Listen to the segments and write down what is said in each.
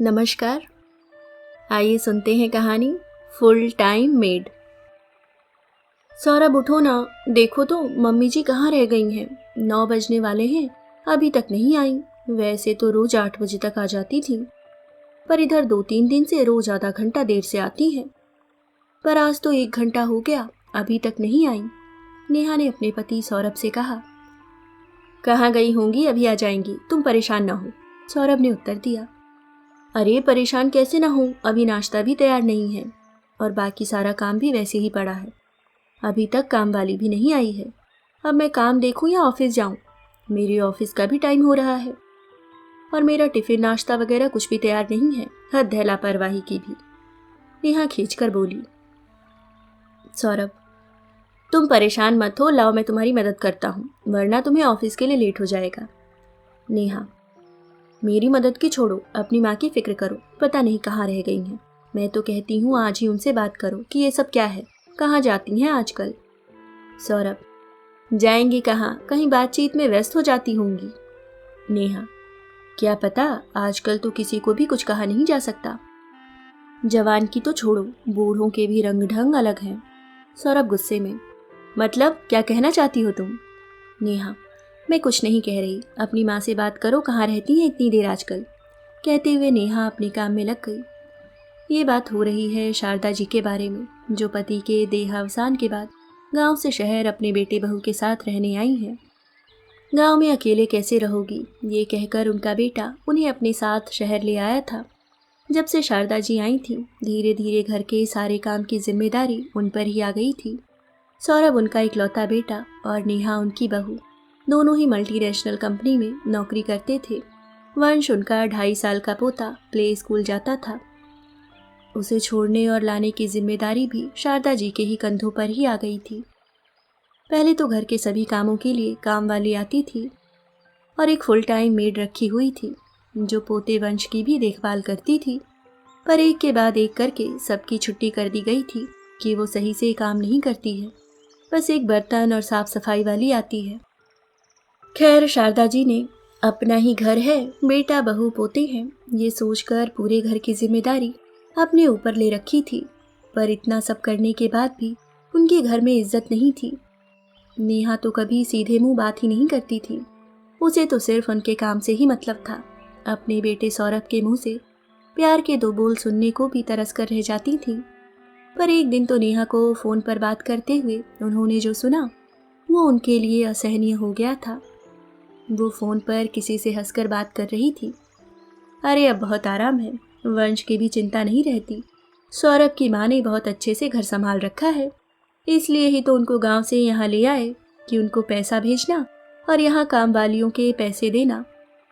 नमस्कार। आइए सुनते हैं कहानी फुल टाइम मेड। सौरभ उठो ना, देखो तो मम्मी जी कहाँ रह गई हैं। 9 बजने वाले हैं, अभी तक नहीं आई। वैसे तो रोज 8 बजे तक आ जाती थी, पर इधर 2-3 दिन से रोज आधा घंटा देर से आती हैं। पर आज तो 1 घंटा हो गया, अभी तक नहीं आई। नेहा ने अपने पति सौरभ से कहा। कहाँ गई होंगी, अभी आ जाएंगी, तुम परेशान ना हो, सौरभ ने उत्तर दिया। अरे परेशान कैसे ना हो, अभी नाश्ता भी तैयार नहीं है और बाकी सारा काम भी वैसे ही पड़ा है। अभी तक काम वाली भी नहीं आई है। अब मैं काम देखूं या ऑफिस जाऊं? मेरे ऑफिस का भी टाइम हो रहा है और मेरा टिफिन नाश्ता वगैरह कुछ भी तैयार नहीं है। हद है लापरवाही की भी, नेहा खींचकर बोली। सौरभ, तुम परेशान मत हो, लाओ मैं तुम्हारी मदद करता हूँ, वरना तुम्हें ऑफिस के लिए लेट हो जाएगा। नेहा, मेरी मदद की छोड़ो, अपनी माँ की फिक्र करो, पता नहीं कहाँ रह गई हैं। मैं तो कहती हूँ आज ही उनसे बात करो कि ये सब क्या है, कहाँ जाती हैं आजकल। सौरभ, जाएंगी कहाँ, कहीं बातचीत में व्यस्त हो जाती होंगी। नेहा, क्या पता, आजकल तो किसी को भी कुछ कहा नहीं जा सकता। जवान की तो छोड़ो, बूढ़ों के भी रंग ढंग अलग हैं। सौरभ गुस्से में, मतलब क्या कहना चाहती हो तुम? नेहा, मैं कुछ नहीं कह रही, अपनी माँ से बात करो, कहाँ रहती हैं इतनी देर आजकल। कहते हुए नेहा अपने काम में लग गई। ये बात हो रही है शारदा जी के बारे में, जो पति के देहावसान के बाद गांव से शहर अपने बेटे बहू के साथ रहने आई हैं। गांव में अकेले कैसे रहोगी, ये कहकर उनका बेटा उन्हें अपने साथ शहर ले आया था। जब से शारदा जी आई थी, धीरे धीरे घर के सारे काम की जिम्मेदारी उन पर ही आ गई थी। सौरभ उनका इकलौता बेटा और नेहा उनकी बहू, दोनों ही मल्टीनेशनल कंपनी में नौकरी करते थे। वंश, उनका 2.5 साल का पोता, प्ले स्कूल जाता था। उसे छोड़ने और लाने की जिम्मेदारी भी शारदा जी के ही कंधों पर ही आ गई थी। पहले तो घर के सभी कामों के लिए काम वाली आती थी और एक फुल टाइम मेड रखी हुई थी, जो पोते वंश की भी देखभाल करती थी। पर एक के बाद एक करके सबकी छुट्टी कर दी गई थी कि वो सही से काम नहीं करती है, बस एक बर्तन और साफ सफाई वाली आती है। खैर, शारदा जी ने अपना ही घर है, बेटा बहू पोते हैं, ये सोचकर पूरे घर की जिम्मेदारी अपने ऊपर ले रखी थी। पर इतना सब करने के बाद भी उनके घर में इज्जत नहीं थी। नेहा तो कभी सीधे मुंह बात ही नहीं करती थी, उसे तो सिर्फ उनके काम से ही मतलब था। अपने बेटे सौरभ के मुंह से प्यार के 2 बोल सुनने को भी तरस कर रह जाती थी। पर एक दिन तो नेहा को फोन पर बात करते हुए उन्होंने जो सुना, वो उनके लिए असहनीय हो गया था। वो फोन पर किसी से हंसकर बात कर रही थी। अरे अब बहुत आराम है, वंश की भी चिंता नहीं रहती। सौरभ की माँ ने बहुत अच्छे से घर संभाल रखा है, इसलिए ही तो उनको गांव से यहाँ ले आए कि उनको पैसा भेजना और यहाँ काम वालियों के पैसे देना,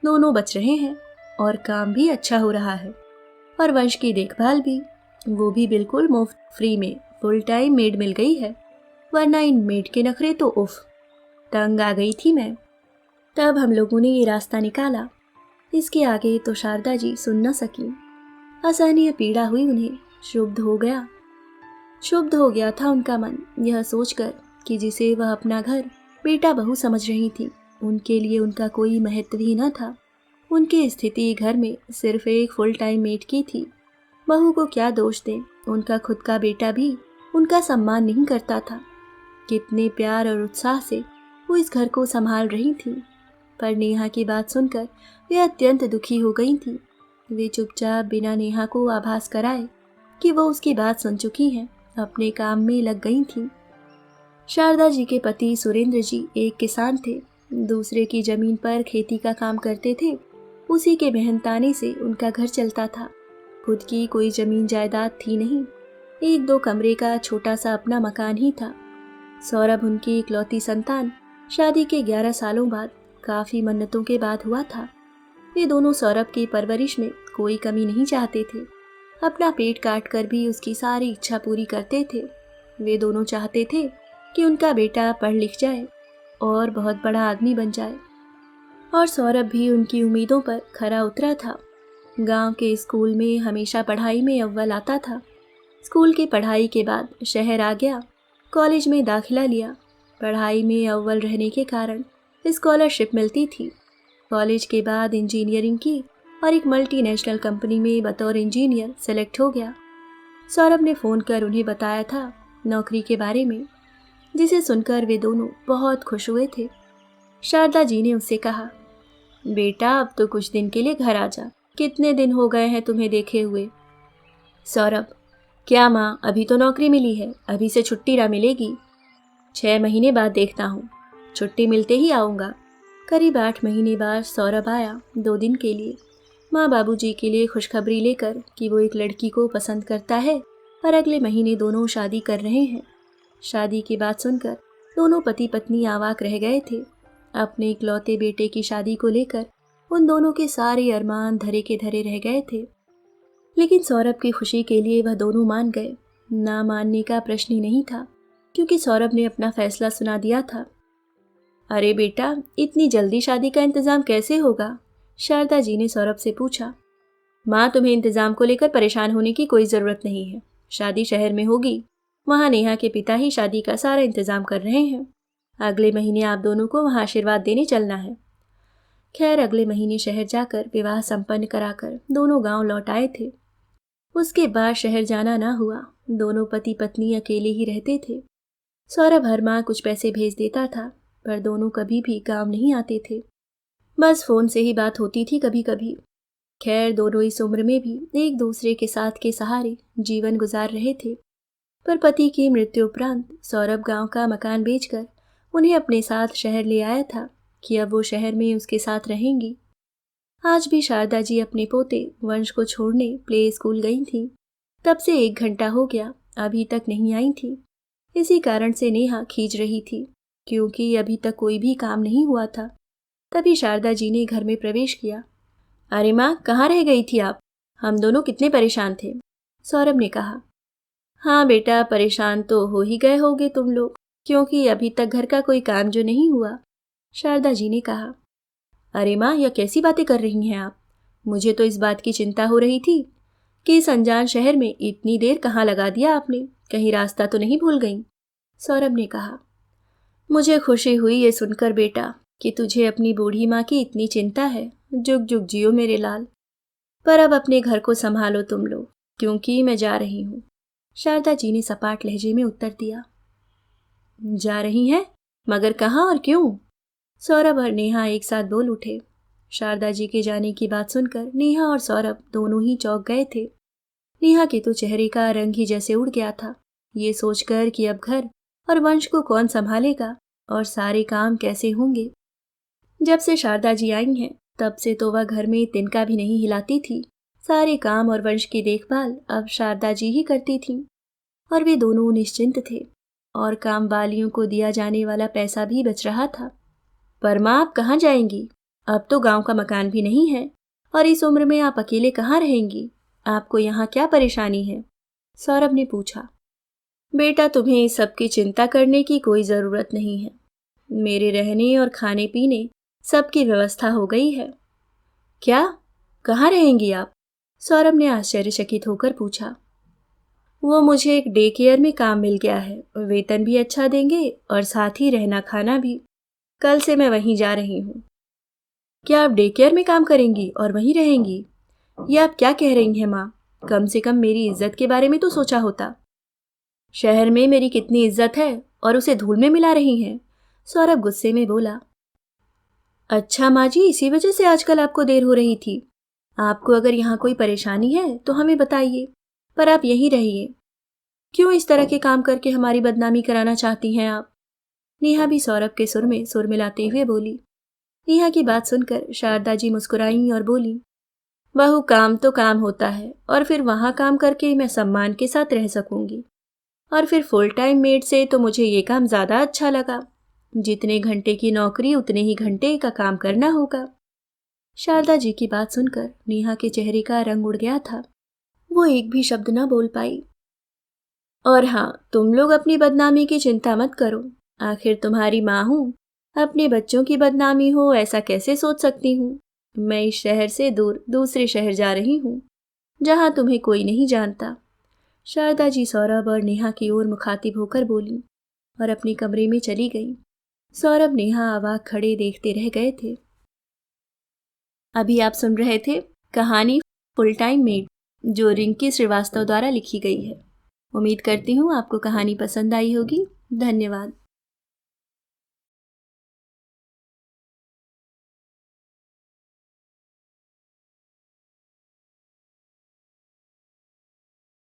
दोनों बच रहे हैं और काम भी अच्छा हो रहा है। और वंश की देखभाल भी, वो भी बिल्कुल मुफ्त फ्री में फुल टाइम मेड मिल गई है। वरना इन मेड के नखरे तो उफ, तंग आ गई थी मैं। तब हम लोगों ने ये रास्ता निकाला। इसके आगे तो शारदा जी सुन न सकी। असहनीय पीड़ा हुई उन्हें, शुद्ध हो गया था उनका मन, यह सोचकर कि जिसे वह अपना घर बेटा बहू समझ रही थी, उनके लिए उनका कोई महत्व ही न था। उनकी स्थिति घर में सिर्फ एक फुल टाइम मेड की थी। बहू को क्या दोष दें, उनका खुद का बेटा भी उनका सम्मान नहीं करता था। कितने प्यार और उत्साह से वो इस घर को संभाल रही थी। पर नेहा की बात सुनकर वे अत्यंत दुखी हो गई थी। वे चुपचाप बिना नेहा को आभास कराए कि वो उसकी बात सुन चुकी हैं, अपने काम में लग गई थी। शारदा जी के पति सुरेंद्र जी एक किसान थे, दूसरे की जमीन पर खेती का काम करते थे। उसी के मेहनताने से उनका घर चलता था। खुद की कोई जमीन जायदाद थी नहीं, 1-2 कमरे का छोटा सा अपना मकान ही था। सौरभ उनकी इकलौती संतान शादी के 11 सालों बाद काफी मन्नतों के बाद हुआ था। वे दोनों सौरभ की परवरिश में कोई कमी नहीं चाहते थे, अपना पेट काट कर भी उसकी सारी इच्छा पूरी करते थे। वे दोनों चाहते थे कि उनका बेटा पढ़ लिख जाए और बहुत बड़ा आदमी बन जाए, और सौरभ भी उनकी उम्मीदों पर खरा उतरा था। गांव के स्कूल में हमेशा पढ़ाई में अव्वल आता था। स्कूल की पढ़ाई के बाद शहर आ गया, कॉलेज में दाखिला लिया। पढ़ाई में अव्वल रहने के कारण स्कॉलरशिप मिलती थी। कॉलेज के बाद इंजीनियरिंग की और एक मल्टीनेशनल कंपनी में बतौर इंजीनियर सेलेक्ट हो गया। सौरभ ने फ़ोन कर उन्हें बताया था नौकरी के बारे में, जिसे सुनकर वे दोनों बहुत खुश हुए थे। शारदा जी ने उससे कहा, बेटा अब तो कुछ दिन के लिए घर आ जा, कितने दिन हो गए हैं तुम्हें देखे हुए। सौरभ, क्या माँ, अभी तो नौकरी मिली है, अभी से छुट्टी ना मिलेगी। 6 महीने बाद देखता हूँ, छुट्टी मिलते ही आऊँगा। करीब 8 महीने बाद सौरभ आया 2 दिन के लिए, माँ बाबूजी के लिए खुशखबरी लेकर कि वो एक लड़की को पसंद करता है और अगले महीने दोनों शादी कर रहे हैं। शादी की बात सुनकर दोनों पति पत्नी अवाक रह गए थे। अपने इकलौते बेटे की शादी को लेकर उन दोनों के सारे अरमान धरे के धरे रह गए थे। लेकिन सौरभ की खुशी के लिए वह दोनों मान गए। ना मानने का प्रश्न ही नहीं था, क्योंकि सौरभ ने अपना फैसला सुना दिया था। अरे बेटा, इतनी जल्दी शादी का इंतजाम कैसे होगा? शारदा जी ने सौरभ से पूछा। माँ, तुम्हें इंतजाम को लेकर परेशान होने की कोई ज़रूरत नहीं है। शादी शहर में होगी, वहाँ नेहा के पिता ही शादी का सारा इंतजाम कर रहे हैं। अगले महीने आप दोनों को वहाँ आशीर्वाद देने चलना है। खैर, अगले महीने शहर जाकर विवाह संपन्न कराकर दोनों गांव लौट आए थे। उसके बाद शहर जाना ना हुआ। दोनों पति पत्नी अकेले ही रहते थे। सौरभ हर माह कुछ पैसे भेज देता था, पर दोनों कभी भी गांव नहीं आते थे। बस फोन से ही बात होती थी कभी कभी। खैर, दोनों इस उम्र में भी एक दूसरे के साथ के सहारे जीवन गुजार रहे थे। पर पति की मृत्यु उपरांत सौरभ गांव का मकान बेचकर उन्हें अपने साथ शहर ले आया था कि अब वो शहर में उसके साथ रहेंगी। आज भी शारदा जी अपने पोते वंश को छोड़ने प्ले स्कूल गई थीं। तब से 1 घंटा हो गया, अभी तक नहीं आई थी। इसी कारण से नेहा खींच रही थी, क्योंकि अभी तक कोई भी काम नहीं हुआ था। तभी शारदा जी ने घर में प्रवेश किया। अरे माँ, कहाँ रह गई थी आप? हम दोनों कितने परेशान थे। सौरभ ने कहा। हाँ बेटा, परेशान तो हो ही गए होगे तुम लोग, क्योंकि अभी तक घर का कोई काम जो नहीं हुआ। शारदा जी ने कहा। अरे माँ, यह कैसी बातें कर रही हैं आप? मुझे तो इस बात की चिंता हो रही थी कि इस अनजान शहर में इतनी देर कहाँ लगा दिया आपने, कहीं रास्ता तो नहीं भूल गई? सौरभ ने कहा। मुझे खुशी हुई ये सुनकर बेटा कि तुझे अपनी बूढ़ी माँ की इतनी चिंता है। जुग जुग जियो मेरे लाल। पर अब अपने घर को संभालो तुम लोग, क्योंकि मैं जा रही हूँ। शारदा जी ने सपाट लहजे में उत्तर दिया। जा रही हैं? मगर कहाँ और क्यों? सौरभ और नेहा एक साथ बोल उठे। शारदा जी के जाने की बात सुनकर नेहा और सौरभ दोनों ही चौंक गए थे। नेहा के तो चेहरे का रंग ही जैसे उड़ गया था, ये सोचकर कि अब घर और वंश को कौन संभालेगा और सारे काम कैसे होंगे। जब से शारदा जी आई हैं, तब से तो वह घर में तिनका भी नहीं हिलाती थी। सारे काम और वंश की देखभाल अब शारदा जी ही करती थीं, और वे दोनों निश्चिंत थे, और काम वालियों को दिया जाने वाला पैसा भी बच रहा था। पर माँ, आप कहाँ जाएंगी? अब तो गांव का मकान भी नहीं है, और इस उम्र में आप अकेले कहाँ रहेंगी? आपको यहाँ क्या परेशानी है? सौरभ ने पूछा। बेटा, तुम्हें इस सब की चिंता करने की कोई ज़रूरत नहीं है। मेरे रहने और खाने पीने सबकी व्यवस्था हो गई है। क्या? कहाँ रहेंगी आप? सौरभ ने आश्चर्यचकित होकर पूछा। वो मुझे एक डे केयर में काम मिल गया है, वेतन भी अच्छा देंगे और साथ ही रहना खाना भी। कल से मैं वहीं जा रही हूँ। क्या आप डे केयर में काम करेंगी और वहीं रहेंगी? ये आप क्या कह रही हैं माँ? कम से कम मेरी इज्जत के बारे में तो सोचा होता। शहर में मेरी कितनी इज्जत है और उसे धूल में मिला रही हैं। सौरभ गुस्से में बोला। अच्छा माँ जी, इसी वजह से आजकल आपको देर हो रही थी। आपको अगर यहाँ कोई परेशानी है तो हमें बताइए, पर आप यहीं रहिए। क्यों इस तरह के काम करके हमारी बदनामी कराना चाहती हैं आप? नेहा भी सौरभ के सुर में सुर मिलाते हुए बोली। नेहा की बात सुनकर शारदा जी मुस्कुराईं और बोली, बहू, काम तो काम होता है, और फिर वहाँ काम करके मैं सम्मान के साथ रह सकूंगी। और फिर फुल टाइम मेड से तो मुझे ये काम ज़्यादा अच्छा लगा। जितने घंटे की नौकरी उतने ही घंटे का काम करना होगा। शारदा जी की बात सुनकर नेहा के चेहरे का रंग उड़ गया था। वो एक भी शब्द न बोल पाई। और हाँ, तुम लोग अपनी बदनामी की चिंता मत करो। आखिर तुम्हारी माँ हूँ, अपने बच्चों की बदनामी हो ऐसा कैसे सोच सकती हूँ। मैं इस शहर से दूर दूसरे शहर जा रही हूँ, जहाँ तुम्हें कोई नहीं जानता। शारदा जी सौरभ और नेहा की ओर मुखातिब होकर बोली और अपने कमरे में चली गई। सौरभ नेहा अवाक खड़े देखते रह गए थे। अभी आप सुन रहे थे कहानी फुल टाइम मेड, जो रिंकी श्रीवास्तव द्वारा लिखी गई है। उम्मीद करती हूँ आपको कहानी पसंद आई होगी। धन्यवाद।